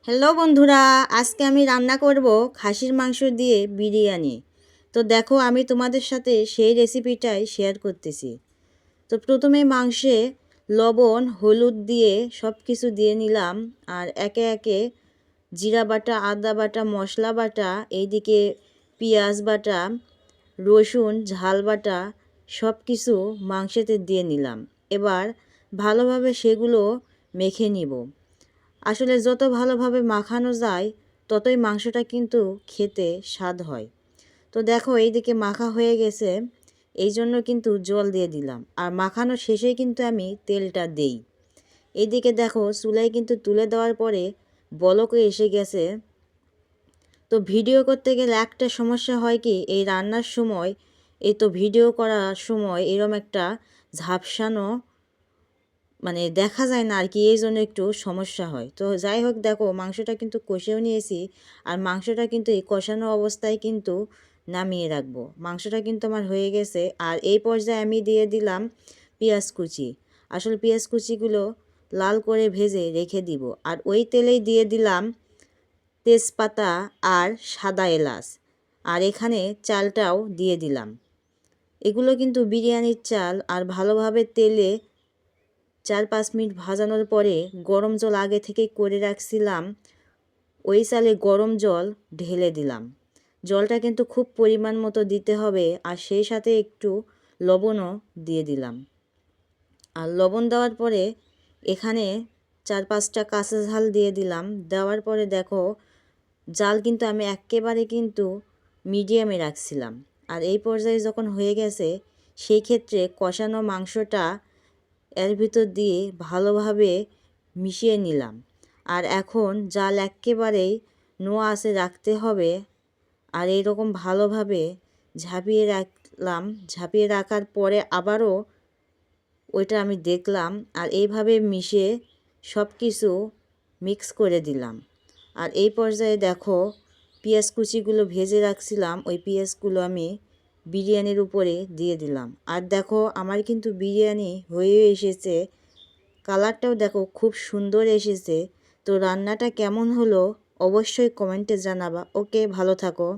Hello বন্ধুরা, আজকে আমি রান্না করব খাসির মাংস দিয়ে বিরিয়ানি। তো দেখো, আমি তোমাদের সাথে সেই রেসিপিটাই শেয়ার করতেছি। তো প্রথমে মাংসে লবণ হলুদ দিয়ে সব কিছু দিয়ে নিলাম। আর একে একে জিরা বাটা, আদা বাটা, মশলা বাটা, এইদিকে পেঁয়াজ বাটা, রসুন, ঝাল বাটা সব কিছু মাংসেতে দিয়ে নিলাম। এবার ভালোভাবে সেগুলো মেখে নিব। আসলে যত ভালোভাবে মাখানো যায় ততই মাংসটা কিন্তু খেতে স্বাদ হয়। তো দেখো, এইদিকে মাখা হয়ে গেছে, এই জন্য কিন্তু জল দিয়ে দিলাম। আর মাখানো শেষেই কিন্তু আমি তেলটা দেই। এইদিকে দেখো, চুলায় কিন্তু তুলে দেওয়ার পরে বলকও এসে গেছে। তো ভিডিও করতে গেলে একটা সমস্যা হয় কি, এই রান্নার সময়, এই তো ভিডিও করার সময় এরম একটা ঝাপসানো দেখা যায় না আর কি, এই জন্য একটু সমস্যা হয়। তো যাই হোক, দেখো মাংসটা কিন্তু কষেও নিয়েছি। আর মাংসটা কিন্তু এই কষানো অবস্থায় কিন্তু নামিয়ে রাখবো। মাংসটা কিন্তু আমার হয়ে গেছে। আর এই পর্যায়ে আমি দিয়ে দিলাম পেঁয়াজ কুচি। আসলে পেঁয়াজ কুচিগুলো লাল করে ভেজে রেখে দিব। আর ওই তেলেই দিয়ে দিলাম তেজপাতা আর সাদা এলাচ। আর এখানে চালটাও দিয়ে দিলাম। এগুলো কিন্তু বিরিয়ানির চাল। আর ভালোভাবে তেলে 4-5 মিনিট ভাজানোর পরে গরম জল আগে থেকে করে রাখছিলাম, ওই চালে গরম জল ঢেলে দিলাম। জলটা কিন্তু খুব পরিমাণ মতো দিতে হবে। আর সেই সাথে একটু লবণও দিয়ে দিলাম। আর লবণ দেওয়ার পরে এখানে 4-5টা কাঁচা ঝাল দিয়ে দিলাম। দেওয়ার পরে দেখো, জাল কিন্তু আমি একেবারে কিন্তু মিডিয়ামে রাখছিলাম। আর এই পর্যায়ে যখন হয়ে গেছে, সেই ক্ষেত্রে কষানো মাংসটা এর ভিতর দিয়ে ভালোভাবে মিশিয়ে নিলাম। আর এখন জাল একেবারেই নো আঁচে রাখতে হবে। আর এইরকম ভালোভাবে ঝাঁপিয়ে রাখলাম। ঝাঁপিয়ে রাখার পরে আবারও ওইটা আমি দেখলাম। আর এইভাবে মিশিয়ে সব কিছু মিক্স করে দিলাম। আর এই পর্যায়ে দেখো, পেঁয়াজ কুচিগুলো ভেজে রাখছিলাম, ওই পেঁয়াজগুলো আমি বিরিয়ানির উপরে দিয়ে দিলাম। আর দেখো, আমার কিন্তু বিরিয়ানি হয়ে এসেছে। কালারটাও দেখো খুব সুন্দর এসেছে। তো রান্নাটা কেমন হলো অবশ্যই কমেন্টে জানাবা। ওকে, ভালো থাকো।